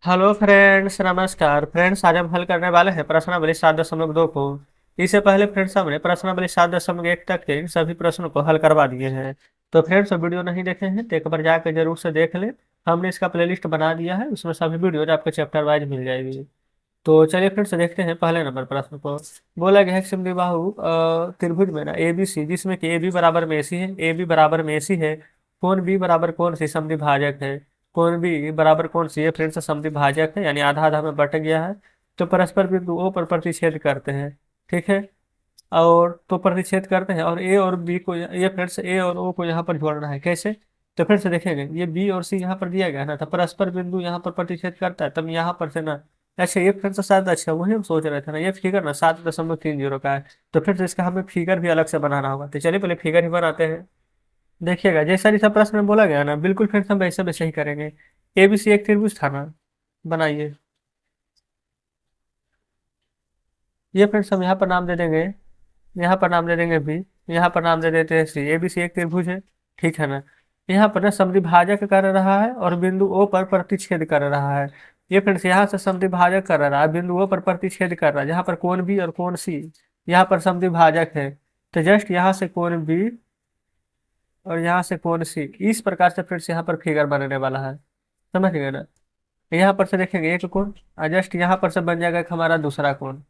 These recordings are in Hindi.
हेलो फ्रेंड्स, नमस्कार फ्रेंड्स। आज हम हल करने वाले हैं प्रश्नावली 7.2 को। इससे पहले फ्रेंड्स हमने प्रश्नावली 7.1 तक के इन सभी प्रश्नों को हल करवा दिए हैं। तो फ्रेंड्स वीडियो नहीं देखे हैं तो एक बार जाकर जरूर से देख लें। हमने इसका प्लेलिस्ट बना दिया है, उसमें सभी वीडियोज आपको चैप्टर वाइज मिल जाएगी। तो चलिए फ्रेंड्स देखते हैं पहले नंबर प्रश्न को। बोला गया है कि समद्विबाहु त्रिभुज में ना ए बी सी, जिसमें कि ए बी बराबर में ए सी है, ए बी बराबर में ए सी है, कोण बी बराबर कौन सी समद्विभाजक है। कोण बी बराबर कौन सी है फ्रेंड्स, समद्विभाजक है, यानी आधा आधा में बट गया है। तो परस्पर बिंदु ओ पर प्रतिच्छेद करते हैं। ठीक है। और तो प्रतिच्छेद करते हैं, और ए और बी को, ये फ्रेंड्स ए और ओ को यहाँ पर जोड़ना है। कैसे? तो फ्रेंड्स देखेंगे, ये बी और सी यहाँ पर दिया गया है ना, तो परस्पर बिंदु यहाँ पर प्रतिच्छेद करता है, तब यहाँ पर से ना। अच्छा ये फ्रेंड्स शायद, अच्छा वही हम सोच रहे थे ना, ये फिगर ना 7.30 का है। तो फ्रेंड्स इसका हमें फिगर भी अलग से बनाना होगा, तो चलिए पहले फिगर ही बनाते हैं। देखिएगा जैसा जैसा प्रश्न में बोला गया ना, बिल्कुल फ्रेंड्स हम वैसे वैसे ही करेंगे। ए बी सी एक त्रिभुज था ना, बनाइए। ये फ्रेंड्स हम यहाँ पर नाम दे देंगे, यहाँ पर नाम दे देंगे बी, यहाँ पर नाम दे देते हैं सी। ए बी सी एक त्रिभुज है, ठीक है ना। यहाँ पर ना समद्विभाजक कर रहा है और बिंदु ओ पर प्रतिच्छेद कर रहा है। ये फ्रेंड्स यहाँ से समद्विभाजक कर रहा है, बिंदु ओ पर प्रतिच्छेद कर रहा है, जहाँ पर कोण बी और कोण सी यहाँ पर समद्विभाजक है। तो जस्ट यहाँ से कोण बी और यहाँ से कोण सी, इस प्रकार से फ्रेंड्स यहाँ पर फिगर बनने वाला है। समझ गए ना। यहाँ पर से देखेंगे एक कोण, और जस्ट यहाँ पर से बन जाएगा एक हमारा दूसरा कोण।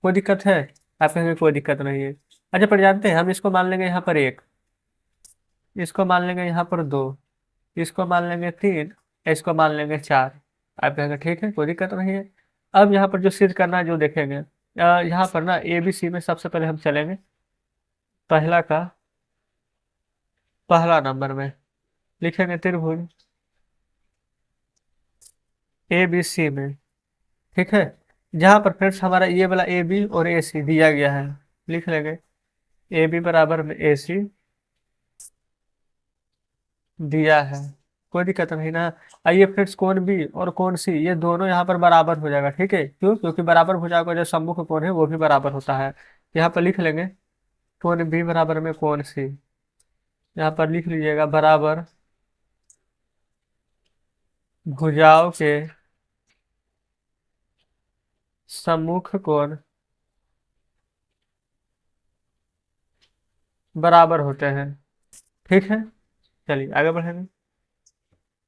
कोई दिक्कत है? आप कहेंगे कोई दिक्कत नहीं है। अच्छा पर जानते हैं, हम इसको मान लेंगे यहाँ पर एक, इसको मान लेंगे यहाँ पर दो, इसको मान लेंगे तीन, इसको मान लेंगे चार। आप कहेंगे ठीक है, कोई दिक्कत नहीं है। अब यहाँ पर जो सिद्ध करना है जो देखेंगे, यहाँ पर ना ए बी सी में सबसे पहले हम चलेंगे पहला का, पहला नंबर में लिखेंगे त्रिभुज ए बी सी में। ठीक है। जहाँ पर फ्रेंड्स हमारा ये वाला ए बी और ए सी दिया गया है, लिख लेंगे ए बी बराबर में ए सी दिया है। कोई दिक्कत नहीं ना। आइए फ्रेंड्स, कोण बी और कोण सी ये दोनों यहाँ पर बराबर हो जाएगा। ठीक है, क्यों? क्योंकि बराबर हो जाएगा, जो सम्मुख कोण है वो भी बराबर होता है। यहाँ पर लिख लेंगे कोण बी बराबर में कोण सी, यहाँ पर लिख लीजिएगा बराबर भुजाओं के सम्मुख कोण बराबर होते हैं। ठीक है। चलिए आगे बढ़ेंगे।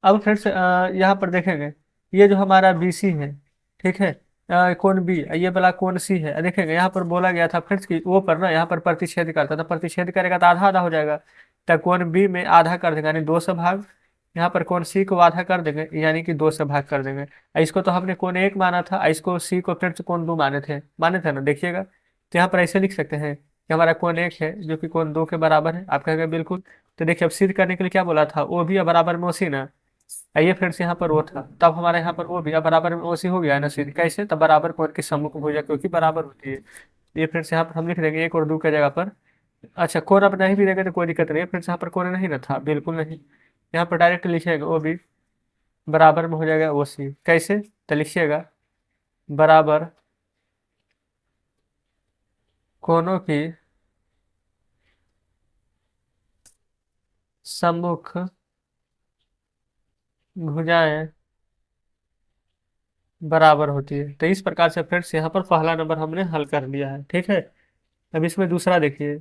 अब फ्रेंड्स यहाँ पर देखेंगे, ये जो हमारा बी सी है, ठीक है, कोण बी, ये वाला कोण सी है। देखेंगे यहाँ पर बोला गया था फ्रेंड्स कि वो पर ना यहाँ पर प्रतिच्छेद करता था, प्रतिच्छेद करेगा तो आधा आधा हो जाएगा। तो कोण बी में आधा कर देंगे यानी दो से भाग, यहाँ पर कोण सी को आधा कर देंगे यानी कि दो से भाग कर देंगे। इसको तो हमने कोण एक माना था, इसको सी को फ्रेंड्स कोण दो माने थे ना, देखिएगा। तो यहाँ पर ऐसे लिख सकते हैं कि हमारा कोण एक है जो कि कोण दो के बराबर है। आप कहेंगे बिल्कुल। तो देखिए अब सिद्ध करने के लिए क्या बोला था, ओ भी बराबर में ओ सी ना। आइए फ्रेंड्स यहाँ पर वो था, तब हमारे यहाँ पर वो भी अब बराबर में ओसी हो गया है ना सीधी। कैसे? तब बराबर कोण की सम्मुख भुजा क्योंकि बराबर होती है। ये फ्रेंड्स यहाँ पर हम लिख देंगे एक और दो की जगह पर। अच्छा कोण अब नहीं भी देंगे तो कोई दिक्कत नहीं है फ्रेंड्स, यहाँ पर कोण नहीं ना था, बिल्कुल नहीं। यहाँ पर डायरेक्ट लिखिएगा ओ भी बराबर में हो जाएगा ओ सी। कैसे? तो लिखिएगा बराबर कोणों की सम्मुख भुजाएं बराबर होती है। तो इस प्रकार से फ्रेंड्स यहाँ पर पहला नंबर हमने हल कर लिया है। ठीक है। अब इसमें दूसरा देखिए,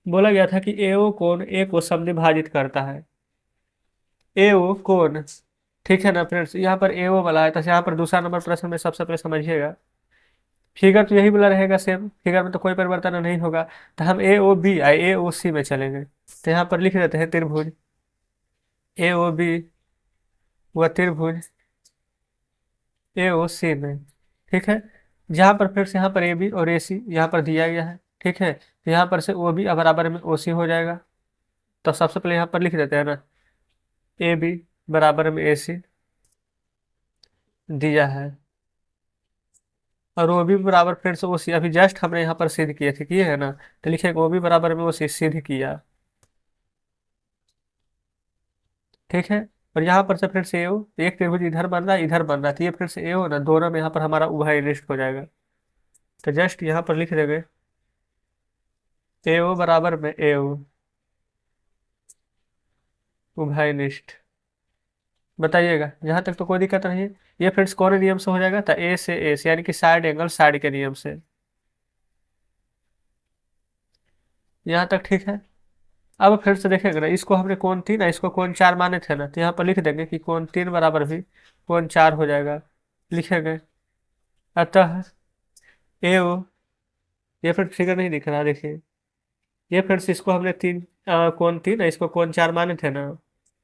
बोला गया था कि एओ कोण ए को समद्विभाजित करता है। एओ कोण, ठीक है ना फ्रेंड्स, यहाँ पर एओ वाला है, तो यहाँ पर दूसरा नंबर प्रश्न में सबसे पहले समझिएगा, फिगर तो यही वाला रहेगा सेम, फिगर में तो कोई परिवर्तन नहीं होगा। तो हम ए ओ बी आई ए ओ सी में चलेंगे। तो यहाँ पर लिख देते हैं त्रिभुज ए ओ बी व त्रिभुज ए ओ सी में। ठीक है। जहाँ पर फ्रेंड्स यहाँ पर ए बी और ए सी यहाँ पर दिया गया है। ठीक है। तो यहाँ पर से ओ बी बराबर में ओ सी हो जाएगा। तो सबसे पहले यहाँ पर लिख देते हैं ना, ए बी बराबर में ए सी दिया है, और वो भी बराबर फ्रेंड्स वो सी अभी जस्ट हमने यहाँ पर सिद्ध किए थे, किए है ना। तो लिखेंगे वो भी बराबर में वो सी सिद्ध किया। ठीक है। और यहाँ पर से फ्रेंड्स ए ओ, एक त्रिभुज इधर बन रहा है इधर बन रहा है, तो ये फ्रेंड्स ए ओ ना दोनों में यहाँ पर हमारा उभय निष्ठ हो जाएगा। तो जस्ट यहाँ पर लिख देंगे ए ओ बराबर में ए ओ उभय निष्ठ। बताइएगा, यहाँ तक तो कोई दिक्कत नहीं है। ये फ्रेंड्स कौन नियम से हो जाएगा? तो ए से एस यानी कि साइड एंगल साइड के नियम से। यहाँ तक ठीक है। अब फिर से देखेंगे ना, इसको हमने कोण 3 ना इसको कोण 4 माने थे ना, तो यहाँ पर लिख देंगे कि कोण 3 बराबर भी कोण 4 हो जाएगा। लिखेंगे अतः ए ओ, ये फिर फिगर नहीं दिख रहा देखिए। ये फ्रेंड्स इसको हमने कोण 3 ना इसको कोण 4 माने थे ना,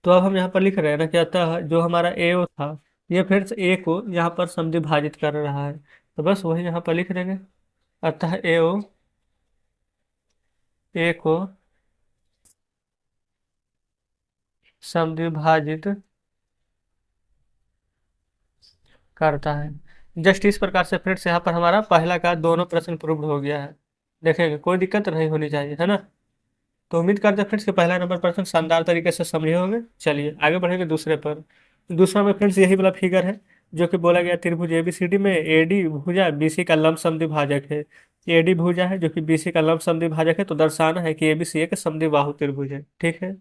तो अब हम यहाँ पर लिख रहे हैं ना कि अतः जो हमारा ए ओ था, ये फिर से ए को यहाँ पर समद्विभाजित कर रहा है, तो बस वही यहाँ पर लिख देंगे। अतः ए ओ ए को समद्विभाजित करता है। जस्ट इस प्रकार से फ्रेंड्स यहाँ पर हमारा पहला का दोनों प्रश्न प्रूव्ड हो गया है। देखेंगे कोई दिक्कत नहीं होनी चाहिए, है ना। तो उम्मीद करते हैं फ्रेंड्स कि पहला नंबर प्रश्न शानदार तरीके से समझे होंगे। चलिए आगे बढ़ेंगे दूसरे पर। दूसरा में फ्रेंड्स यही वाला फिगर है जो कि बोला गया त्रिभुज एबीसीडी में एडी भुजा बीसी का लंब समद्विभाजक है। एडी भुजा है जो कि बीसी का लंब समद्विभाजक है, तो दर्शाना है कि एबीसी एक समद्विबाहु त्रिभुज है। ठीक है,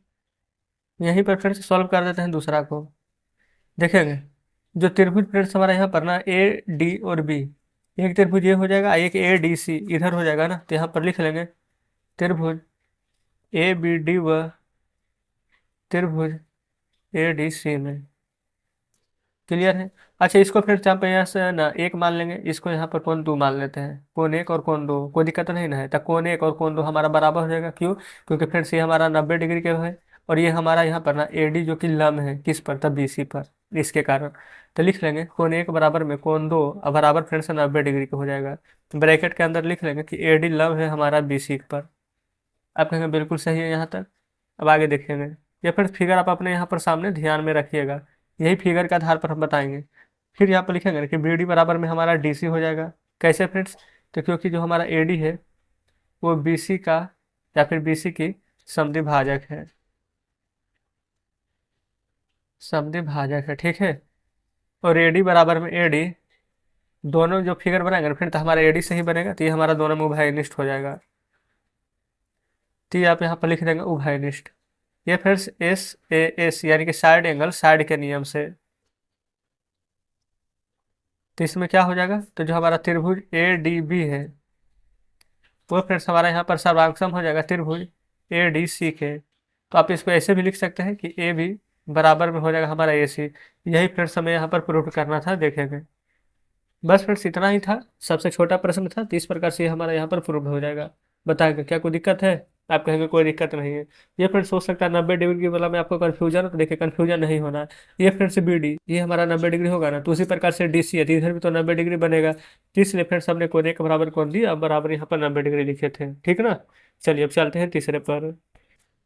यहीं पर फ्रेंड्स सॉल्व कर देते हैं दूसरा को। देखेंगे जो त्रिभुज फ्रेंड्स हमारा यहाँ पर ना ए डी और बी, एक त्रिभुज ये हो जाएगा, एक ए डी सी इधर हो जाएगा ना, तो यहाँ पर लिख लेंगे त्रिभुज ए बी डी व त्रिभुज ए डी सी में। क्लियर है। अच्छा इसको फिर यहाँ पे यहाँ से ना एक मान लेंगे, इसको यहाँ पर कोण 2 मान लेते हैं। कोण 1 और कोण 2 कोई दिक्कत नहीं ना है, तो कोण 1 और कोण 2 हमारा बराबर हो जाएगा। क्यों? क्योंकि फ्रेंड्स ये हमारा 90 डिग्री के है, और ये हमारा यहाँ पर ना एडी जो कि लंब है किस पर? तब बीसी पर, इसके कारण। तो लिख लेंगे कोण 1 बराबर में कोण 2 अब बराबर फ्रेंड्स 90 डिग्री का हो जाएगा। ब्रैकेट के अंदर लिख लेंगे कि एडी लंब है हमारा बीसी पर। आप कहेंगे बिल्कुल सही है यहाँ तक। अब आगे देखेंगे, या फिर फिगर आप अपने यहाँ पर सामने ध्यान में रखिएगा, यही फिगर के आधार पर हम बताएंगे। फिर यहाँ पर लिखेंगे कि बी डी बराबर में हमारा डी सी हो जाएगा। कैसे फ्रेंड्स? तो क्योंकि जो हमारा ए डी है वो बी सी का या फिर बी सी की समद्विभाजक है, समद्विभाजक है। ठीक है, और ए डी बराबर में ए डी, दोनों जो फिगर बनाएंगे फिर तो हमारा ए डी सही बनेगा, तो ये हमारा दोनों में उभयनिष्ठ हो जाएगा। तो ये आप यहाँ पर लिख देंगे उभयनिष्ठ। ये फिर एस ए एस यानी कि साइड एंगल साइड के नियम से। तो इसमें क्या हो जाएगा? तो जो हमारा त्रिभुज ए डी बी है वो फिर हमारा यहाँ पर सर्वांगसम हो जाएगा त्रिभुज ए डी सी के। तो आप इसको ऐसे भी लिख सकते हैं कि ए बी बराबर में हो जाएगा हमारा ए सी। यही फ्रेंड्स हमें यहाँ पर प्रूव करना था, देखेंगे। बस फ्रेंड्स इतना ही था, सबसे छोटा प्रश्न था, तो इस प्रकार से हमारा यहाँ पर प्रूव हो जाएगा। बताएंगे क्या कोई दिक्कत है? आप कहेंगे कोई दिक्कत नहीं है। ये फ्रेंड्स हो सकता है 90 डिग्री की वाला में आपको कन्फ्यूजन हो, तो देखिए कन्फ्यूजन नहीं होना है। ये फ्रेंड्स बी डी ये हमारा 90 डिग्री होगा ना, तो उसी प्रकार से डी सी है, तो इधर भी तो 90 डिग्री बनेगा। तो इसलिए फ्रेंड्स हमने कोने के बराबर कोण दी, अब बराबर यहाँ पर 90 डिग्री लिखे थे। ठीक ना। चलिए अब चलते हैं तीसरे पर।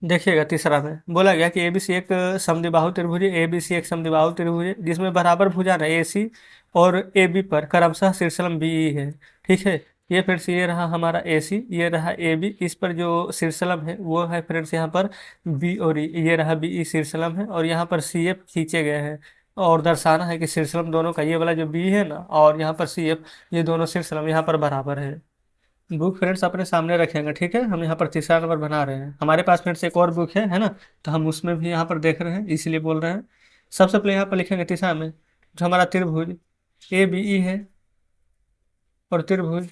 देखिएगा तीसरा में बोला गया कि एबीसी एक समद्विबाहु त्रिभुज है। एबीसी एक समद्विबाहु त्रिभुज है जिसमें बराबर भुजा ना एसी और एबी पर क्रमशः शीर्षलंब बीई है। ठीक है, ये फ्रेंड्स ये रहा हमारा एसी, ये रहा एबी, इस पर जो शीर्षलंब है वो है फ्रेंड्स यहाँ पर बी, और ये रहा बी शीर्षलंब है, और यहाँ पर सी एफ खींचे गए हैं। और दर्शाना है कि शीर्षलंब दोनों का, ये वाला जो बी है ना और यहाँ पर सी एफ, ये दोनों शीर्षलंब यहाँ पर बराबर है। बुक फ्रेंड्स अपने सामने रखेंगे। ठीक है, हम यहाँ पर तीसरा नंबर बना रहे हैं। हमारे पास फ्रेंड्स एक और बुक है ना, तो हम उसमें भी यहाँ पर देख रहे हैं इसलिए बोल रहे हैं। सबसे पहले यहाँ पर लिखेंगे तीसरा में जो हमारा त्रिभुज ए बी ई है और त्रिभुज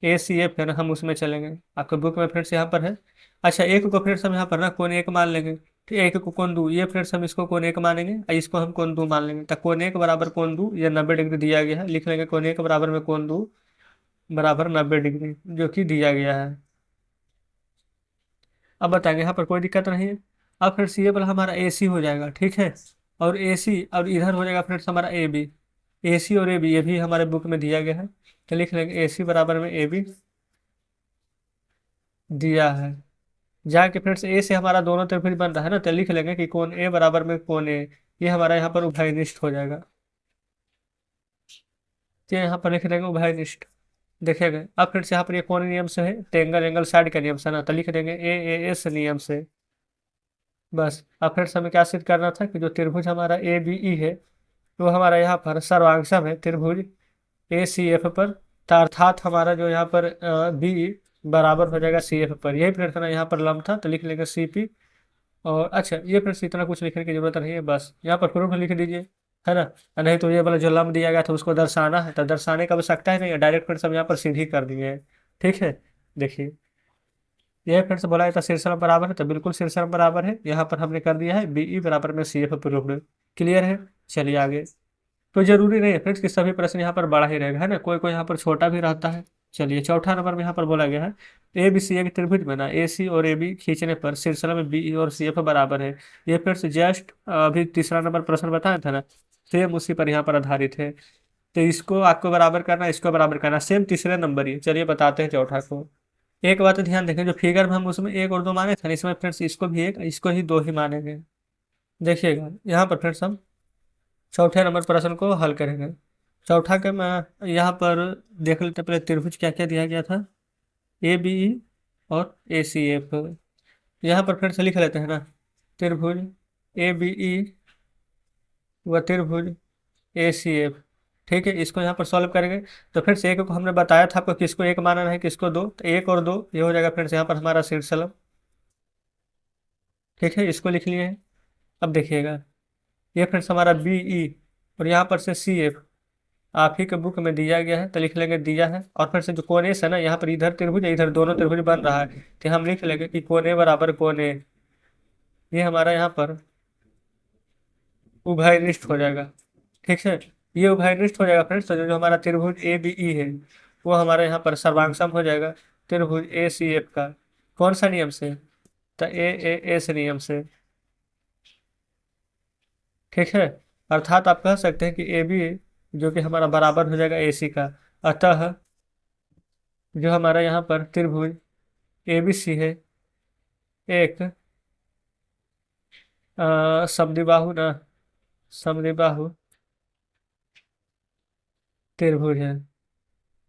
ए सी एफ है ना, हम उसमें चलेंगे। आपके बुक में फ्रेंड्स यहाँ पर है। अच्छा एक को फ्रेंड्स हम यहाँ पर ना कोण 1 मान लेंगे, ठीक है। एक को कोण 2, ये फ्रेंड्स हम इसको कोण 1 मानेंगे और इसको हम कोण 2 मान लेंगे। तो कोण 1 बराबर कोण 2, ये 90 डिग्री दिया गया है, लिख लेंगे कोण 1 बराबर में कोण 2 बराबर 90 डिग्री जो कि दिया गया है। अब बताएंगे यहाँ पर कोई दिक्कत नहीं है। अब फिर सी ए वाला हमारा ए सी हो जाएगा। ठीक है, और ए सी और इधर हो जाएगा फ्रेंड्स हमारा ए बी। ए सी और ए बी ये भी हमारे बुक में दिया गया है, तो लिख लेंगे ए सी बराबर में ए बी दिया है। जाके फ्रेंड्स ए से हमारा दोनों त्रिभुज बन रहा है ना, तो लिख लेंगे कि कोण ए बराबर में कोण ए, ये हमारा यहाँ पर उभयनिष्ठ हो जाएगा। तो यहाँ पर लिख देंगे उभयनिष्ठ। देखेंगे अब फ्रेंड्स यहाँ पर ये कौन नियम से है? टेंगल एंगल साइड का नियम से ना, तो लिख देंगे ए एस नियम से। बस अब फ्रेंड्स हमें क्या सिद्ध करना था कि जो त्रिभुज हमारा ए बी ई है वो हमारा यहाँ पर सर्वांगसम है त्रिभुज ए सी एफ पर। तो अर्थात हमारा जो यहाँ पर बी बराबर हो जाएगा सी एफ पर। यही फ्रेंड्स ना यहाँ पर लंब था, तो लिख लेंगे सी पी। और अच्छा ये फ्रेंड्स इतना कुछ लिखने की जरूरत नहीं है, बस यहाँ पर प्रूफ लिख दीजिए। है ना। और नहीं तो ये वाला जो लंब दिया गया था उसको दर्शाना है, तो दर्शाने की आवश्यकता है नहीं, डायरेक्ट फ्रेंड्स हम यहाँ पर सीधी कर दिए हैं। ठीक है, देखिए ये फ्रेंड्स बोला जाता है शीर्षलंब बराबर है, तो बिल्कुल शीर्षलंब बराबर है, यहाँ पर हमने कर दिया है बीई बराबर में सी एफ प्रूव्ड। क्लियर है, चलिए आगे। तो जरूरी नहीं है फ्रेंड्स कि सभी प्रश्न यहाँ पर बड़ा ही रहेगा, है ना, कोई कोई यहाँ पर छोटा भी रहता है। चलिए चौथा नंबर में यहाँ पर बोला गया है ए बी सी एक त्रिभुज बना, ए सी और ए बी खींचने पर शीर्षलंब में बी और सी एफ बराबर है। ये फ्रेंड्स जस्ट अभी तीसरा नंबर प्रश्न बताया था ना, सेम उसी पर यहाँ पर आधारित है। तो इसको आपको बराबर करना, इसको बराबर करना, सेम तीसरे नंबर ही। चलिए बताते हैं चौथा को। एक बात ध्यान देखें, जो फिगर में हम उसमें एक और दो माने थे ना, इसमें फ्रेंड्स इसको भी एक, इसको ही दो ही मानेंगे। देखिएगा यहाँ पर फ्रेंड्स हम चौथे नंबर प्रश्न को हल करेंगे। चौथा के मैं यहाँ पर देख लेते हैं पहले, त्रिभुज क्या क्या दिया गया था, ए बी ई और ए सी एफ। यहाँ पर फ्रेंड्स लिख लेते हैं ना, त्रिभुज ए बी ई व त्रिभुज ए सी एफ। ठीक है, इसको यहाँ पर सॉल्व करेंगे। तो फ्रेंड्स एक को हमने बताया था आपको किसको एक मानना है किसको दो, तो एक और दो ये हो जाएगा फ्रेंड्स यहाँ पर हमारा शीर्षलंब। ठीक है, इसको लिख लिए हैं। अब देखिएगा ये फ्रेंड्स हमारा बी ई और यहाँ पर से सी एफ आप ही के बुक में दिया गया है, तो लिख लेंगे दिया है। और फिर से जो कोण एस है ना, यहाँ पर इधर त्रिभुज है इधर दोनों त्रिभुज बन रहा है, तो हम लिख लेंगे कि कोण ए बराबर कोण ए, ये हमारा यहाँ पर उभयनिष्ठ हो जाएगा। ठीक है, ये उभयनिष्ठ हो जाएगा फ्रेंड्स, तो जो जो हमारा त्रिभुज ए बी ई है वो हमारे यहाँ पर सर्वांग हो जाएगा त्रिभुज ए सी एफ का। कौन सा नियम से, तो ए एस नियम से। ठीक है, अर्थात आप कह सकते हैं कि ए बी जो कि हमारा बराबर हो जाएगा ए सी का। अतः जो हमारा यहाँ पर त्रिभुज ए बी सी है एक समद्विबाहु ना, समद्विबाहु त्रिभुज है।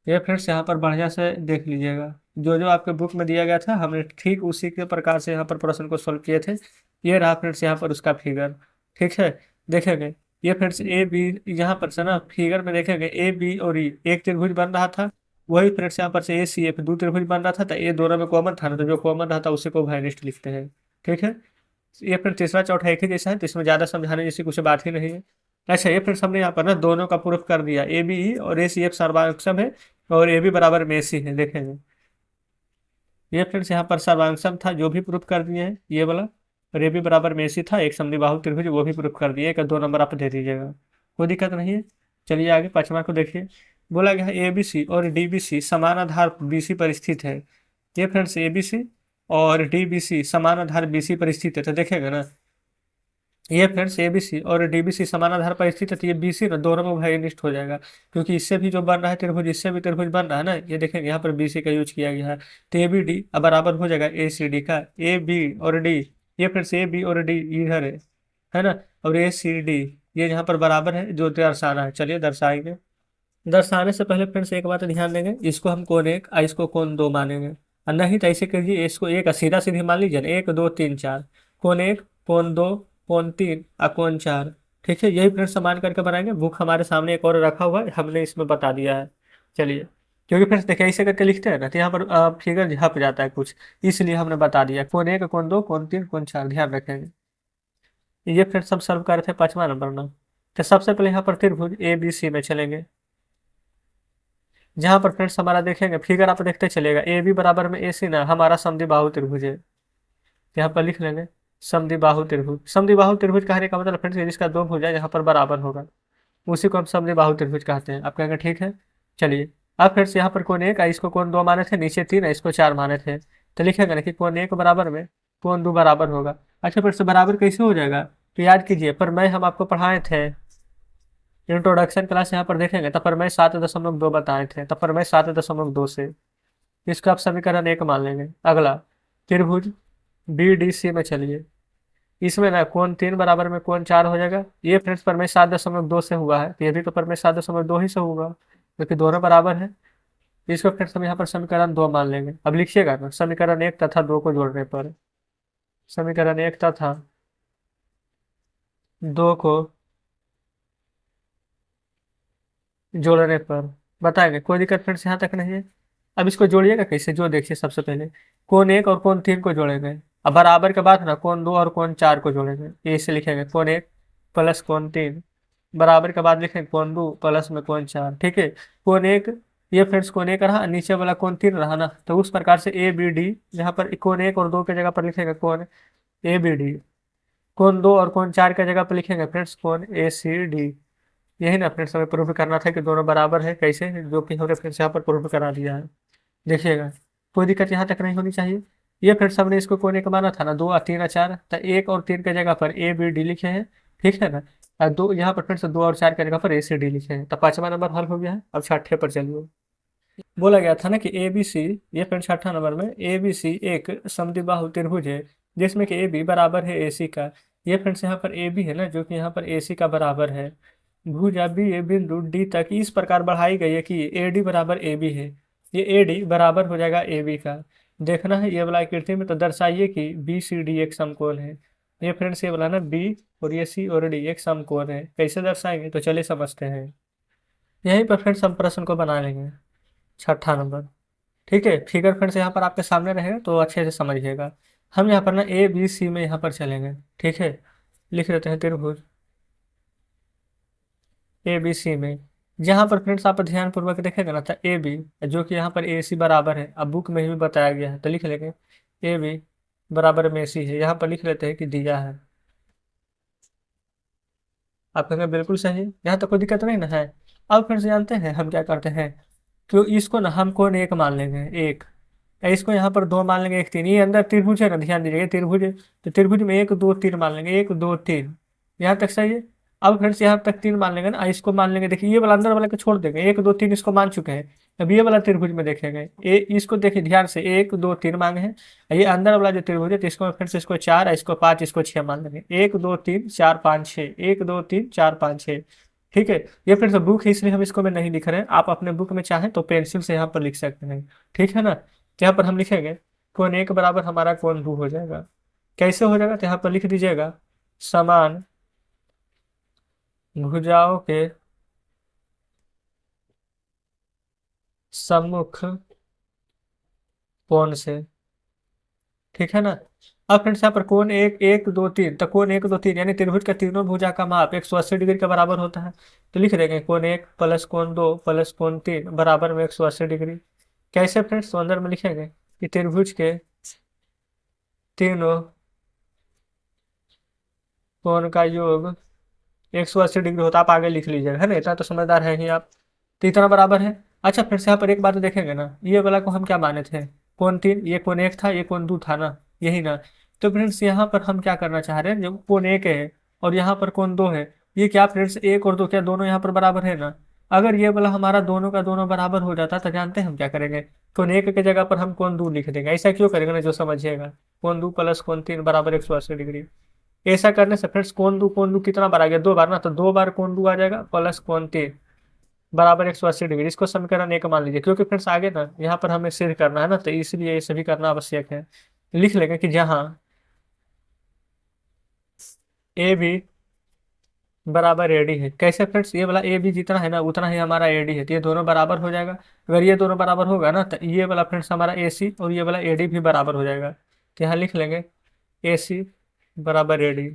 ये फ्रेंड्स यहाँ पर बढ़िया से देख लीजिएगा, जो जो आपके बुक में दिया गया था हमने ठीक उसी के प्रकार से यहाँ पर प्रश्न को सोल्व किए थे। ये रहा फ्रेंड्स यहाँ पर उसका फिगर। ठीक है, देखेंगे ये फ्रेंड्स ए बी, यहाँ पर से ना फिगर में देखेंगे ए बी और ई एक त्रिभुज बन रहा था, वही फ्रेंड्स यहाँ पर से ए सी एफ दो त्रिभुज बन रहा था, तो ये दोनों में कॉमन था ना, तो जो कॉमन रहा था उसी को भाइनिष्ट लिखते हैं। ठीक है, ये फिर तीसरा चौथा एक ही जैसा है, तो इसमें ज़्यादा समझाने जैसी कुछ बात ही नहीं है। अच्छा, ये फिर हमने यहाँ पर ना दोनों का प्रूफ कर दिया, ए बी ई और ए सी एफ सर्वांगसम है और ए बी बराबर में सी है। देखेंगे ये फ्रेंड्स यहाँ पर सर्वांगसम था जो भी प्रूफ कर दिए हैं ये वाला, और ए बी बराबर में सी था एक समद्विबाहु त्रिभुज वो भी प्रूफ कर दिए, एक दो नंबर आप दे दीजिएगा, कोई दिक्कत नहीं है। चलिए आगे पांचवा को देखिए। बोला गया है ए बी सी और डी बी सी समान आधार बी सी पर स्थित है। ये फ्रेंड्स ए बी सी और डी बी सी समान आधार बी सी पर स्थित है, तो देखेगा ना ये फ्रेंड्स ए बी सी और डी बी सी समान आधार पर स्थित है, तो ये बी सी ना दोनों में उभयनिष्ठ हो जाएगा, क्योंकि इससे भी जो बन रहा है त्रिभुज इससे भी त्रिभुज बन रहा है ना। ये देखेंगे यहाँ पर बी सी का यूज किया गया है, तो ए बी डी अब बराबर हो जाएगा ए सी डी का। ए बी और डी, ये फ्रेंड्स ए बी और डी इधर है ना, और ए सी डी ये यहाँ पर बराबर है जो दर्शाना है। चलिए दर्शाएंगे। दर्शाने से पहले फ्रेंड्स एक बात ध्यान देंगे, इसको हम कोण एक और इसको कोण दो मानेंगे, और नहीं तो ऐसे करिए इसको एक सीधा सीधी मान लीजिए ना, एक दो तीन चार, कोण एक कोण दो कोण तीन और कोण चार। ठीक है, यही फ्रेंड्स मान करके बनाएंगे। बुक हमारे सामने एक और रखा हुआ है, हमने इसमें बता दिया है। चलिए, क्योंकि फ्रेंड्स देखिए ऐसे करके लिखते हैं ना, तो यहाँ पर फिगर झप जाता है कुछ, इसलिए हमने बता दिया कोण एक कोण दो कोण तीन कोण चार, ध्यान रखेंगे। ये फ्रेंड्स हम सॉल्व कर रहे थे पांचवा नंबर ना, तो सबसे पहले यहाँ पर त्रिभुज ए बी सी में चलेंगे, जहां पर फ्रेंड्स हमारा देखेंगे फिगर आप देखते चलेगा ए बी बराबर में ए सी ना हमारा समद्विबाहु त्रिभुज है, यहाँ पर लिख लेंगे समद्विबाहु त्रिभुज। समद्विबाहु त्रिभुज कहने का मतलब फ्रेंड्स जिसका दो भुजा यहाँ पर बराबर होगा उसी को हम समद्विबाहु त्रिभुज कहते हैं। आप कहेंगे ठीक है। चलिए अब फ्रेंड्स यहाँ पर कोण एक इसको कोण दो माने थे, नीचे तीन इसको चार माने थे, तो लिखेंगे ना कि कोण एक बराबर में कोण दो बराबर होगा। अच्छा फ्रेंड्स बराबर कैसे हो जाएगा, तो याद कीजिए पर मैं हम आपको पढ़ाए थे इंट्रोडक्शन क्लास, यहाँ पर देखेंगे तब पर मैं 7.2 बताए थे, तब पर मैं 7.2 से इसको आप समीकरण एक मान लेंगे। अगला त्रिभुज बी डी सी में चलिए, इसमें ना कोण तीन बराबर में कोण चार हो जाएगा। ये फ्रेंड्स पर मैं 7.2 से हुआ है, तो ये भी तो पर मैं 7.2 ही से होगा, क्योंकि दोनों बराबर है। इसको फ्रेंड्स हम यहाँ पर समीकरण दो मान लेंगे। अब लिखिएगा ना समीकरण एक तथा दो को जोड़ने पर, समीकरण एक तथा दो को जोड़ने पर बताएंगे, कोई दिक्कत फ्रेंड्स यहाँ तक नहीं है। अब इसको जोड़िएगा कैसे, जो देखिए सबसे पहले कोण एक और कोण तीन को जोड़ेंगे, अब बराबर के बाद ना कोण दो और कोण चार को जोड़ेंगे, ये इसे लिखेंगे कोण एक प्लस कोण तीन बराबर के बाद लिखेंगे कोण 2 प्लस में कोण 4। ठीक है, कोण 1, ये फ्रेंड्स कोण 1 रहा, नीचे वाला कोण 3 रहा ना, तो उस प्रकार से ए बी डी, यहाँ पर कोण 1 और 2 के जगह पर लिखेंगे कोण ए बी डी, कोण 2 और कोण 4 के जगह पर लिखेंगे फ्रेंड्स कोण ए सी डी। यही ना फ्रेंड्स हमें प्रूफ करना था कि दोनों बराबर है, कैसे, जो कि हमने फ्रेंड्स यहाँ पर प्रूफ करा दिया है। देखिएगा, कोई दिक्कत यहाँ तक नहीं होनी चाहिए। ये फ्रेंड्स हमने इसको कोने का माना था ना, 2 और 3 और 4, तो 1 और 3 के जगह पर ए बी डी लिखे हैं। ठीक है ना, और दो यहाँ पर फ्रेंड्स 2 और 4 के जगह पर ए सी डी लिखे हैं, तो पांचवा नंबर हल हो गया है। अब छठे पर चलिए। बोला गया था ना कि ए बी सी, ये फ्रेंड्स छठा नंबर में, ए बी सी एक समद्विबाहु त्रिभुज है जिसमें कि ए बी बराबर है ए सी का। ये फ्रेंड्स यहाँ पर ए बी है ना, जो कि यहाँ पर ए सी का बराबर है। भुजा बी ए बिंदु डी तक इस प्रकार बढ़ाई गई है कि ए डी बराबर ए बी है। ये ए डी बराबर हो जाएगा ए बी का। देखना है ये वाला आकृति में, तो दर्शाइए कि बी सी डी एक समकोण है। ये फ्रेंड्स ये वाला ना बी और ये सी और डी एक समकोण है, कैसे दर्शाएंगे, तो चलिए समझते हैं। यहीं पर फ्रेंड्स हम प्रश्न को बना लेंगे, छठा नंबर। ठीक है, फिगर फ्रेंड्स यहाँ पर आपके सामने रहेगा तो अच्छे से समझिएगा। हम यहाँ पर ना ए बी सी में यहाँ पर चलेंगे। ठीक है, लिख लेते हैं त्रिभुज ए बी सी में। जहाँ पर फ्रेंड्स आप ध्यान पूर्वक देखेंगे ना, तो ए बी, जो कि यहाँ पर ए सी बराबर है, अब बुक में भी बताया गया है, तो लिख लेंगे ए बी बराबर में सी है। यहाँ पर लिख लेते हैं कि दिया है। आप कहेंगे बिल्कुल सही, यहाँ तो कोई दिक्कत नहीं ना है। अब फ्रेंड्स जानते हैं हम क्या करते हैं, तो इसको ना हम कौन एक मान लेंगे, एक, इसको यहाँ पर 2 मान लेंगे, 1 3, ये अंदर त्रिभुज है ना, ध्यान दीजिएगा त्रिभुज है, तो त्रिभुज में 1 2 3 मान लेंगे, 1 2 3, यहाँ तक सही है। अब फ्रेंड्स यहाँ तक 3 मान लेंगे ना, इसको मान लेंगे। देखिए ये वाला अंदर वाले को छोड़ देंगे, 1 2 3 इसको मान चुके हैं। अब ये वाला त्रिभुज में देखेंगे, इसको देखिए ध्यान से, 1 2 3 मांगे हैं। ये अंदर वाला जो त्रिभुज है, तो इसको फ्रेंड्स इसको 4, इसको 5, इसको 6 मान लेंगे, 1 2 3 4 5 6, 1 2 3 4 5 6। ठीक है, ये फ्रेंड्स बुक है इसलिए हम इसको में नहीं लिख रहे हैं, आप अपने बुक में चाहें तो पेंसिल से यहाँ पर लिख सकते हैं। ठीक है ना, तो यहाँ पर हम लिखेंगे कोण 1 बराबर हमारा कोण 2 हो जाएगा। कैसे हो जाएगा, तो यहाँ पर लिख दीजिएगा समान भुजाओं के सम्मुख कोण से। ठीक है ना, अब फ्रेंड्स यहाँ पर कोण 1 1 2 3, तो कोण 1 2 3 यानी त्रिभुज का तीनों भुजा का माप 180 डिग्री के बराबर होता है। तो लिख देंगे कोण 1 प्लस कोण 2 प्लस कोण 3 बराबर में 180 डिग्री। कैसे फ्रेंड्स, तो अंदर में लिखेंगे कि त्रिभुज के तीनों कोण का योग 180 डिग्री होता है। आप आगे लिख लीजिएगा, है ना, इतना तो समझदार है ही आप, तो इतना बराबर है। अच्छा फ्रेंड्स यहाँ पर एक बात देखेंगे ना, ये वाला को हम क्या माने थे, कोण 3, ये कोण 1 था, ये कोण 2 था ना, यही ना। तो फ्रेंड्स यहाँ पर हम क्या करना चाह रहे हैं, जो कोण 1 है और यहाँ पर कोण 2 है, ये क्या फ्रेंड्स 1 और 2 क्या दोनों यहाँ पर बराबर है ना। अगर ये वाला हमारा दोनों का दोनों बराबर हो जाता तो जानते हैं हम क्या करेंगे, कोण 1 के जगह पर हम कोण 2 लिख देंगे। ऐसा क्यों करेंगे ना, जो समझिएगा, कोण 2 प्लस कोण 3 बराबर 180 डिग्री। ऐसा करने से फ्रेंड्स कोण 2 कितना बार आ गया, 2 बार ना, तो 2 बार कोण 2 आ जाएगा प्लस कोण 3 बराबर 180 डिग्री। इसको समीकरण 1 मान लीजिए, क्योंकि फ्रेंड्स आगे ना यहाँ पर हमें सिद्ध करना है ना, तो इसलिए ये सभी करना आवश्यक है। लिख लेंगे कि जहाँ ए बी बराबर ए डी है। कैसे फ्रेंड्स, ये वाला ए बी जितना है ना उतना ही हमारा ए डी है, तो ये दोनों बराबर हो जाएगा। अगर ये दोनों बराबर होगा ना, तो ये वाला फ्रेंड्स हमारा ए सी और ये वाला ए डी भी बराबर हो जाएगा। तो यहाँ लिख लेंगे ए सी बराबर ए डी।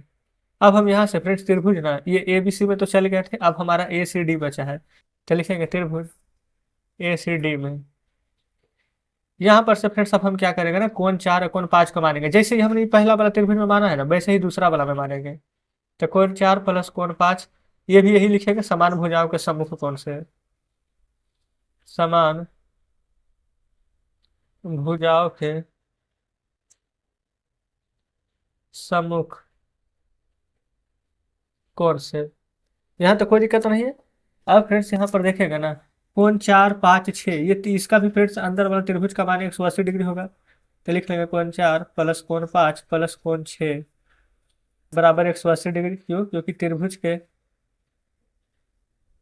अब हम यहाँ से फ्रेंड्स त्रिभुज ना, ये ए बी सी में तो चल गए थे, अब हमारा ए सी डी बचा है, तो लिखेंगे त्रिभुज ए सी डी में। यहाँ पर से फ्रेंड्स अब हम क्या करेंगे ना, कोण 4 और कोण 5 को मानेंगे, जैसे ही हमने पहला वाला त्रिभुज में माना है ना, वैसे ही दूसरा वाला में मानेंगे। तो कोण 4 प्लस कोण 5, ये भी यही लिखेंगे समान भुजाओं के सम्मुख कोण से, समान भुजाओं के सम्मुख कोण से। यहाँ तो कोई दिक्कत नहीं है। अब फ्रेंड्स यहाँ पर देखेगा ना, कोण 4 5 6, ये इसका भी फ्रेंड्स अंदर वाला त्रिभुज का मान 180 डिग्री होगा। तो लिख लेंगे कोण 4 प्लस कोण 5 प्लस कोण 6 बराबर 180 डिग्री। क्यों, क्योंकि त्रिभुज के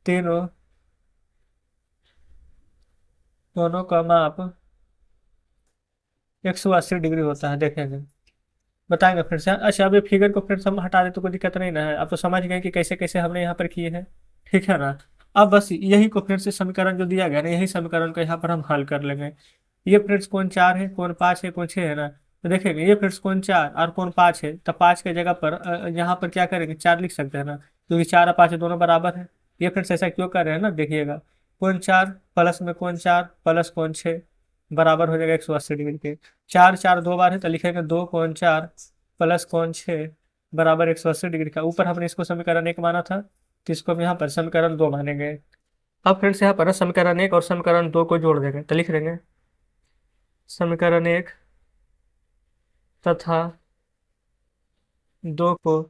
तीनों दोनों का माप 180 डिग्री होता है। देखेंगे, बताएंगे फ्रेंड्स। अच्छा, अब ये फिगर को फ्रेंड्स हम हटा दे तो कोई दिक्कत नहीं ना है, अब तो समझ गए कि कैसे कैसे हमने यहाँ पर किए हैं। ठीक है ना, अब बस यही को फ्रेंड्स से समीकरण जो दिया गया ना, यही समीकरण को यहाँ पर हम हल कर लेंगे। ये फ्रेंड्स कोण 4 है, कोण 5 है, कोण 6 है ना, तो देखेंगे ये फ्रेंड्स कोण 4 और कोण 5 है, तो 5 के जगह पर यहाँ पर क्या करेंगे, 4 लिख सकते हैं ना, क्योंकि 4 और 5 दोनों बराबर है। ये फ्रेंड्स ऐसा क्यों कर रहे हैं ना, देखिएगा। कोण 4 प्लस में कोण 4 प्लस कोण 6 बराबर हो जाएगा 180 डिग्री के। 4 4 दो बार है तो लिखेंगे 2 कोण 4 प्लस कोण 6 बराबर 180 डिग्री का। ऊपर हमने इसको समीकरण 1 माना था, तो इसको हम यहाँ पर समीकरण 2 मानेंगे। अब फ्रेंड्स यहाँ पर समीकरण 1 और समीकरण 2 को जोड़ देंगे, तो लिख देंगे समीकरण 1 तथा 2 को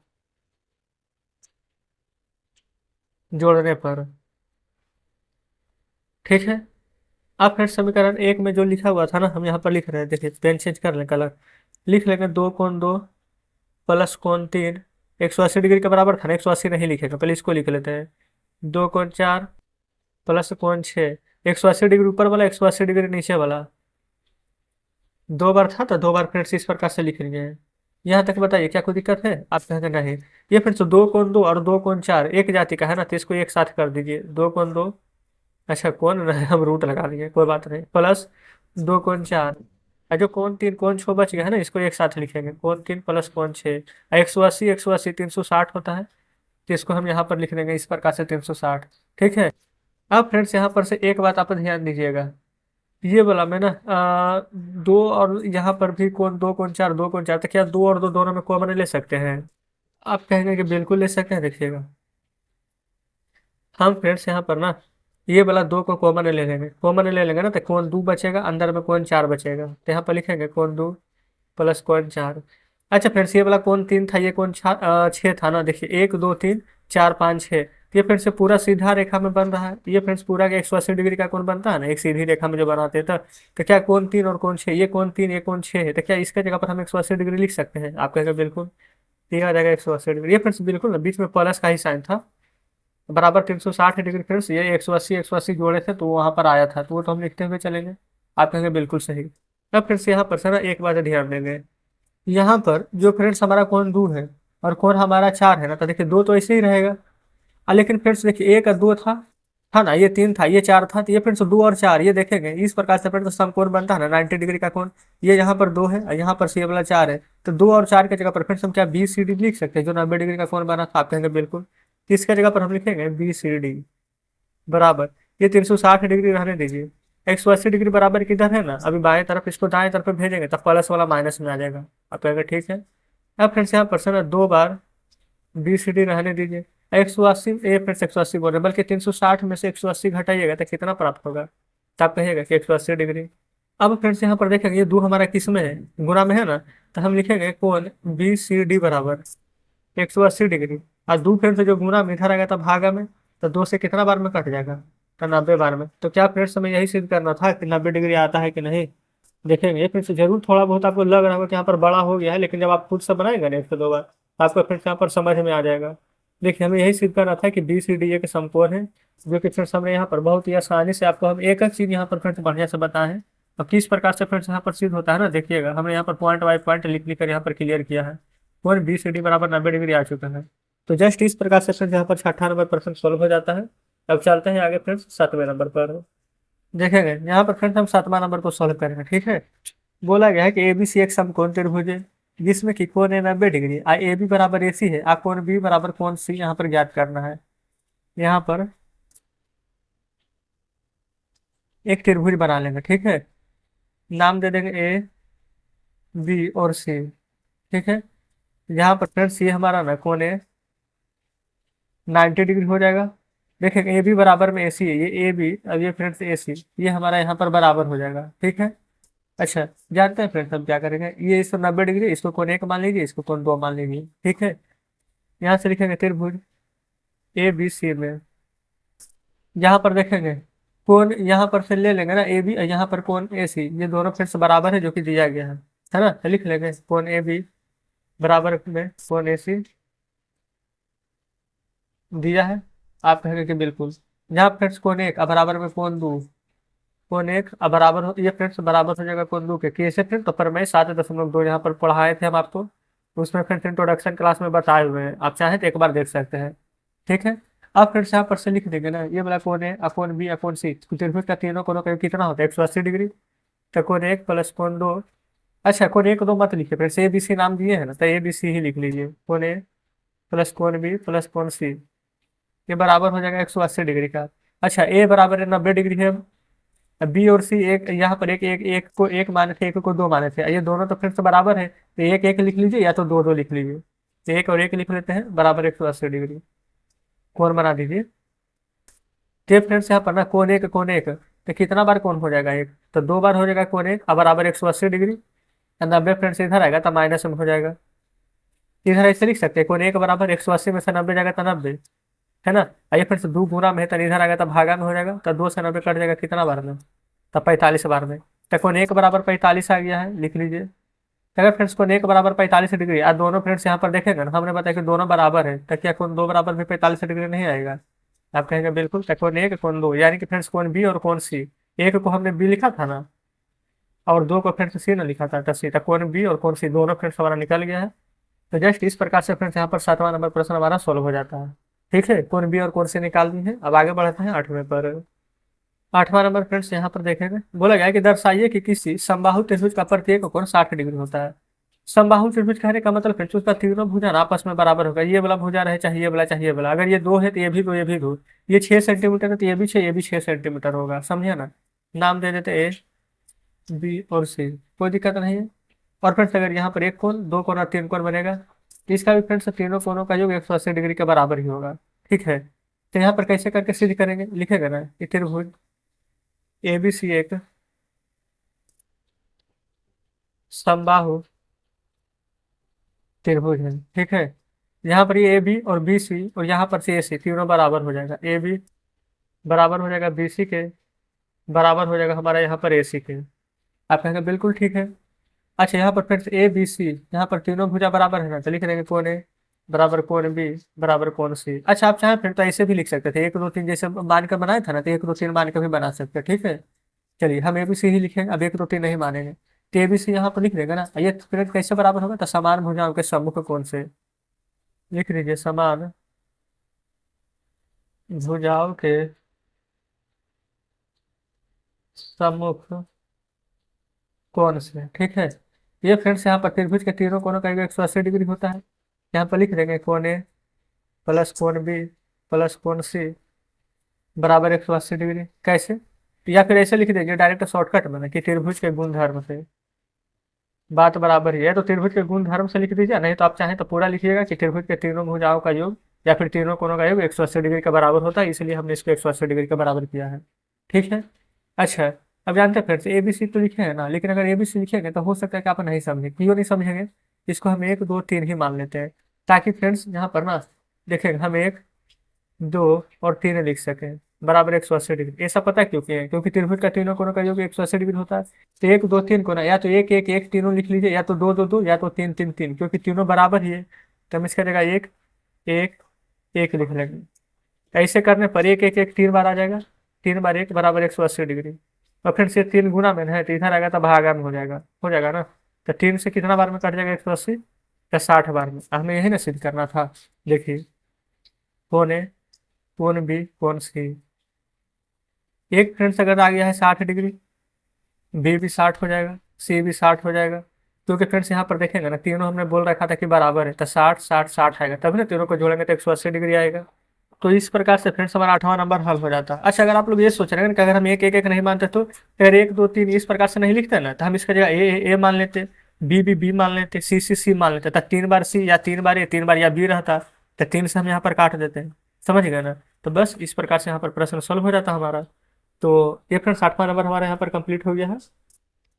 जोड़ने पर, ठीक है। अब फिर समीकरण 1 में जो लिखा हुआ था ना, हम यहाँ पर लिख रहे हैं, देखिए पेन चेंज कर लें कलर। लिख लेंगे 2 कोण 2 प्लस कोण 3 180 डिग्री के बराबर था ना, 180 नहीं लिखेगा, पहले इसको लिख लेते हैं। 2 कोण 4 प्लस कोण 6 180 डिग्री ऊपर वाला, 180 डिग्री नीचे वाला, दो बार था तो दो बार फिर से इस प्रकार से लिख लिए हैं। यहाँ तक बताइए क्या कोई दिक्कत है? आप कहेंगे नहीं। ये फिर से 2 कोण 2 और 2 कोण 4 एक जाति का है ना, तो इसको एक साथ कर दीजिए। 2 कोण 2, अच्छा कौन नहीं, हम रूट लगा दिए, कोई बात नहीं, प्लस 2 कोण 4 और जो कोण 3 कोण 6 बच गया है ना, इसको एक साथ लिखेंगे। कोण 3 प्लस कोण 6 180 180 360 होता है, तो इसको हम यहाँ पर लिख देंगे इस प्रकार से 360, ठीक है। अब फ्रेंड्स यहाँ पर से एक बात आप ध्यान दीजिएगा, ये बोला मैं ना दो, और यहाँ पर भी कोण 2 कोण 4 2 कोण 4, तो क्या 2 और 2 दोनों में कॉमन ले सकते हैं? आप कहेंगे कि बिल्कुल ले सकते हैं, देखिएगा। हम फ्रेंड्स यहाँ पर ना ये वाला 2 को कॉमन ले लेंगे, कॉमन ले लेंगे ना, तो कोण 2 बचेगा, अंदर में कोण 4 बचेगा, तो यहाँ पर लिखेंगे कोण 2 प्लस कोण 4। अच्छा फ्रेंड्स, ये वाला कोण 3 था, ये कोण 6 था ना, देखिए 1 2 3 4 5 6, ये फ्रेंड्स से पूरा सीधा रेखा में बन रहा है। ये फ्रेंड्स पूरा का 180 डिग्री का कोण बनता है ना, एक सीधी रेखा में जो बनाते हैं, तो क्या कोण 3 और कोण 6, ये कोण 3 ये कोण 6 है, तो क्या इसका जगह पर हम 180 डिग्री लिख सकते हैं? आप कहेंगे बिल्कुल, ये आ जाएगा 180 डिग्री। ये फ्रेंड्स बिल्कुल ना बीच में प्लस का ही साइन था, बराबर 360 डिग्री। फ्रेंड्स ये 180 जोड़े थे तो वहां पर आया था, तो वो तो हम लिखते हुए चलेंगे। आप कहेंगे बिल्कुल सही। अब फ्रेंड्स यहाँ पर से ना एक बात ध्यान देंगे, यहाँ पर जो फ्रेंड्स हमारा कोण 2 है और कोण हमारा 4 है ना, तो देखिए 2 तो ऐसे ही रहेगा। लेकिन फ्रेंड्स देखिए 1 और 2 था ना, ये 3 था ये 4 था, तो ये फ्रेंड्स 2 और 4 ये देखेंगे इस प्रकार से फ्रेंड्स समकोण बनता है ना 90 डिग्री का कोण। ये यहाँ पर 2 है और यहाँ पर से ये वाला 4 है, तो 2 और 4 की जगह पर फ्रेंड्स हम क्या BCD लिख सकते हैं, जो 90 डिग्री का कोण बना था? आप कहेंगे बिल्कुल। इसके जगह पर हम लिखेंगे BCD बराबर, ये 360 डिग्री रहने दीजिए, 180 डिग्री बराबर किधर है ना, अभी बाएं तरफ, इसको दाएं तरफ भेजेंगे तब प्लस वाला माइनस में आ जाएगा। आप कहेंगे ठीक है। अब फ्रेंड्स यहाँ पर से ना 2 बार BCD रहने दीजिए। 180 ए फ्रेंड्स 180 बोल रहे, बल्कि 360 में से 180 घटाइएगा तो कितना प्राप्त होगा? तो आप कहिएगा कि 180 डिग्री। अब फ्रेंड्स यहाँ पर देखेंगे ये 2 हमारा किस में है, गुणा में है ना, तो हम लिखेंगे कोण BCD बराबर 180 डिग्री। और 2 फ्रेंड्स जो गुणा में इधर आ गया था भागा में, तो 2 से कितना बार में कट जाएगा? तो 90 बार में। तो क्या फ्रेंड्स हमें यही सिद्ध करना था कि 90 डिग्री आता है कि नहीं? देखेंगे फिर से, जरूर थोड़ा बहुत आपको लग रहा होगा कि यहाँ पर बड़ा हो गया है, लेकिन जब आप खुद से बनाएंगे ना 1 से 2 बार, तो आपको फिर से यहाँ पर समझ में आ जाएगा। देखिए हमें यही सिद्ध करना था कि BCD एक समकोण है, जो कि फ्रेंड्स हमने यहाँ पर बहुत ही आसानी से आपको हम एक एक चीज यहाँ पर फ्रेंड्स बढ़िया से बताए हैं। अब किस प्रकार से फ्रेंड्स यहाँ पर सिद्ध होता है ना, देखिएगा हमने यहाँ पर पॉइंट बाय पॉइंट लिख लिख कर यहाँ पर क्लियर किया है। कोण BCD बराबर 90 डिग्री आ चुका है। तो जस्ट इस प्रकार से फ्रेंड्स यहाँ पर 6वां नंबर प्रश्न सॉल्व हो जाता है। अब चलते हैं आगे फ्रेंड्स 7वें नंबर पर। देखेंगे यहाँ पर फ्रेंड्स हम 7वां नंबर को सॉल्व करेंगे, ठीक है। बोला गया है कि ABC एक समकोण त्रिभुज है, जिसमें कि कोण है 90 डिग्री, AB बराबर AC है, कोण B बराबर कोण C यहाँ पर ज्ञात करना है। यहाँ पर एक त्रिभुज बना लेंगे, ठीक है। नाम दे देंगे A B और C, ठीक है। यहाँ पर फ्रेंड्स ये हमारा ना कोण है 90 डिग्री हो जाएगा। देखेंगे AB बराबर में AC है, ये AB और ये फ्रेंड्स AC, ये हमारा यहाँ पर बराबर हो जाएगा, ठीक है। अच्छा जानते हैं फ्रेंड्स हम क्या करेंगे, ये इसको 90 डिग्री, इसको कोण 1 मान लीजिए, इसको कोण 2 मान लीजिए, ठीक है। यहाँ से लिखेंगे त्रिभुज ABC में, यहाँ पर देखेंगे कोण यहाँ पर से ले लेंगे ना AB, और यहाँ पर कोण AC, ये दोनों फ्रेंड्स बराबर है जो कि दिया गया है ना, तो लिख लेंगे कोण AB बराबर में कोण AC दिया है। आप कहेंगे कि बिल्कुल। यहाँ फ्रेंड्स कोण 1 बराबर में कोण 2, कोण 1 बराबर हो, ये फ्रेंड्स बराबर हो जाएगा कोण 2 के। कैसे फ्रेंड? तो पर मैं 7.2 यहाँ पर पढ़ाए थे हम आपको, तो उसमें फ्रेंड्स इंट्रोडक्शन क्लास में बताए हुए हैं, आप चाहें तो एक बार देख सकते हैं, ठीक है। अब फ्रेंड्स यहाँ पर से लिख देंगे ना, ये वाला कोण है कोण B कोण C, त्रिभुज का तीनों कोणों का कितना होता है 180 डिग्री, तो कोण 1 प्लस कोण 2। अच्छा कोण 1 2 मत लिखिए फ्रेंड्स, ABC नाम दिए है ना, तो ABC ही लिख लीजिए, कोण A प्लस कोण B प्लस कोण C। ये बराबर हो जाएगा 180 डिग्री का। अच्छा ए बराबर है 90 डिग्री है। अब बी और सी एक यहाँ पर एक एक एक को एक माने थे, एक को दो माने थे, ये दोनों तो फिर से बराबर है, तो एक एक लिख लीजिए या तो दो दो लिख लीजिए। तो एक और एक लिख लेते हैं, बराबर 180 डिग्री। कोण बना दीजिए। तो फ्रेंड्स यहाँ पर ना कोण एक, तो कितना बार कोण हो जाएगा एक, तो दो बार हो जाएगा कोण एक, अब बराबर 180 डिग्री। 90 फ्रेंड्स इधर आएगा तो माइनस में हो जाएगा। इधर ऐसे लिख सकते हैं, कोण एक बराबर 180 में से 90 जाएगा तो 90, है ना। आइए फिर से दो गुना में है, तो इधर आएगा तो भागा में हो जाएगा, तो 2 से 90 कट जाएगा कितना बार में, तो 45 बार में। तो कोण एक बराबर 45 आ गया है, लिख लीजिए। तो अगर फ्रेंड्स कोण एक बराबर 45 डिग्री, आज दोनों फ्रेंड्स यहाँ पर देखेंगे ना, हमने बताया कि दोनों बराबर है, तो क्या कोण दो बराबर भी 45 डिग्री नहीं आएगा। आप कहेंगे बिल्कुल, तो कोण एक कोण दो, यानी कि फ्रेंड्स कोण बी और कोण सी, एक को हमने बी लिखा था ना, और दो को फ्रेंड्स सी ने लिखा था, तो सी, तो कोण बी और कोण सी दोनों फ्रेंड्स हमारा निकल गया है। तो जस्ट इस प्रकार से फ्रेंड्स यहाँ पर 7वां नंबर प्रश्न हमारा सोल्व हो जाता है। ठीक है, कोण बी और कोण सी निकाल दी है। अब आगे बढ़ते हैं 8वें पर। 8वां नंबर फ्रेंड्स यहाँ पर देखेंगे, बोला गया है कि दर्शाइए कि किसी समबाहु त्रिभुज का प्रत्येक कोण 60 डिग्री होता है। समबाहु त्रिभुज कहने का मतलब फ्रेंड्स उसका तीनों भुजा आपस में बराबर होगा, ये वाला भुजा रहे चाहे ये वाला चाहे ये वाला, अगर ये दो है तो ये भी दो ये भी दो, ये 6 सेंटीमीटर है तो ये भी 6 ये भी 6 सेंटीमीटर होगा, समझे ना। नाम दे देते ए बी और सी, कोई दिक्कत नहीं है। और फ्रेंड्स अगर यहाँ पर एक कोण दो कोण और तीन कोण बनेगा, तो इसका भी फ्रेंड्स तीनों कोणों का योग 180 डिग्री के बराबर ही होगा। ठीक है, तो यहाँ पर कैसे करके सिद्ध करेंगे, लिखेगा ना कि त्रिभुज ए बी सी एक समबाहु त्रिभुज है। ठीक है, यहाँ पर ये ए बी और बी सी और यहाँ पर से ए सी तीनों बराबर हो जाएगा, ए बी बराबर हो जाएगा बी सी के, बराबर हो जाएगा हमारा यहाँ पर ए सी के। आप कहेंगे बिल्कुल ठीक है। अच्छा यहाँ पर फ्रेंड्स ए बी सी, यहाँ पर तीनों भुजा बराबर है ना, तो लिख देंगे कोण ए बराबर कोण बी बराबर कोण सी। अच्छा आप चाहें फिर तो ऐसे भी लिख सकते थे, 1 2 3 जैसे मान कर बनाया था ना, तो 1 2 3 मान कर भी बना सकते हैं। ठीक है, चलिए हम ए बी सी ही लिखेंगे, अब 1 2 3 नहीं मानेंगे, तो ए बी सी यहाँ पर लिख देंगे ना। ये फिर कैसे बराबर होगा, तो समान भुजाओं के सम्मुख कोण से, लिख लीजिए समान भुजाओं के सम्मुख कोण से। ठीक है, ये फ्रेंड्स यहाँ पर त्रिभुज के तीनों कोणों का योग 180 डिग्री होता है। यहाँ पर लिख देंगे कोण ए प्लस कोण बी प्लस कोण सी बराबर 180 डिग्री। कैसे, या फिर ऐसे लिख दीजिए डायरेक्ट शॉर्टकट में ना, कि त्रिभुज के गुण धर्म से बात बराबर ही है, तो त्रिभुज के गुण धर्म से लिख दीजिए, नहीं तो आप चाहें तो पूरा लिखिएगा कि त्रिभुज के तीनों भुजाओं का योग या फिर तीनों कोणों का योग 180 डिग्री के बराबर होता है, इसलिए हमने इसको 180 डिग्री के बराबर किया है। ठीक है, अच्छा अब जानते हैं फ्रेंड्स ए बी सी तो लिखे हैं ना, लेकिन अगर ए बी सी लिखेंगे तो हो सकता है कि आप नहीं समझे, क्यों नहीं समझेंगे, इसको हम 1 2 3 ही मान लेते हैं, ताकि फ्रेंड्स यहाँ पर ना देखेंगे हम 1 2 और 3 लिख सकें बराबर 180 डिग्री। ऐसा पता है क्यों किया है, क्योंकि त्रिभुज का तीनों कोणों का योग 180 डिग्री होता है। तो 1 2 3 कोना, या तो एक एक एक तीनों लिख लीजिए, या तो दो दो दो, या तो तीन तीन तीन, क्योंकि तीनों बराबर ही है, तो हम इसका जगह एक एक एक लिख लेंगे। ऐसे करने पर एक एक एक 3 बार आ जाएगा, 3 बार 1 बराबर 180 डिग्री। और फिर से 3 गुना में है, तो इधर आएगा तो भागा में हो जाएगा ना। तो 3 से कितना बार में कट जाएगा 180, तो 60 बार में। हमें यही ना सिद्ध करना था। देखिए कोण ए कोण बी कोण सी, एक फ्रेंड्स अगर आ गया है 60 डिग्री, बी भी 60 हो जाएगा, सी भी 60 हो जाएगा, क्योंकि फ्रेंड्स यहाँ पर देखेंगे ना तीनों हमने बोल रखा था कि बराबर है, तो 60 60 60 आएगा, तभी ना तीनों को जोड़ेंगे तो 180 डिग्री आएगा। तो इस प्रकार से फ्रेंड्स हमारा 8वां नंबर हल हो जाता है। अच्छा अगर आप लोग ये सोच रहे हैं कि अगर हम एक एक एक नहीं मानते, तो अगर 1 2 3 इस प्रकार से नहीं लिखते ना, तो हम इसका जगह ए मान लेते, बी मान लेते, सी मान लेते, तो 3 बार सी या 3 बार ए 3 बार या बी रहता, तो 3 से हम यहाँ पर काट देते हैं, समझ गए ना। तो बस इस प्रकार से यहाँ पर प्रश्न सोल्व हो जाता हमारा। तो ये फ्रेंड्स 8वां नंबर हमारे यहाँ पर कंप्लीट हो गया है।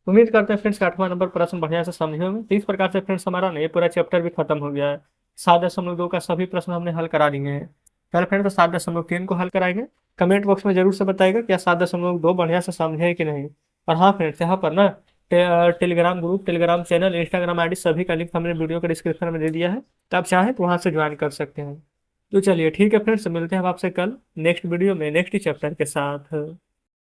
उम्मीद करते हैं फ्रेंड्स कि 8वां नंबर प्रश्न बढ़िया से समझे होंगे। तो इस प्रकार से फ्रेंड्स हमारा ना ये पूरा चैप्टर भी खत्म हो गया है। 7.2 का सभी प्रश्न हमने हल करा दिए हैं। पहले फ्रेंड्स तो 7.3 को हल कराएंगे। कमेंट बॉक्स में जरूर से बताइएगा क्या 7.2 बढ़िया से समझे है कि नहीं। और हाँ फ्रेंड्स यहाँ पर ना Telegram group, Telegram channel, Instagram ID सभी का लिंक हमने वीडियो के डिस्क्रिप्शन में दे दिया है, तो आप चाहें तो वहाँ से ज्वाइन कर सकते हैं। तो चलिए ठीक है फ्रेंड्स, मिलते हैं अब आपसे कल नेक्स्ट वीडियो में नेक्स्ट चैप्टर के साथ।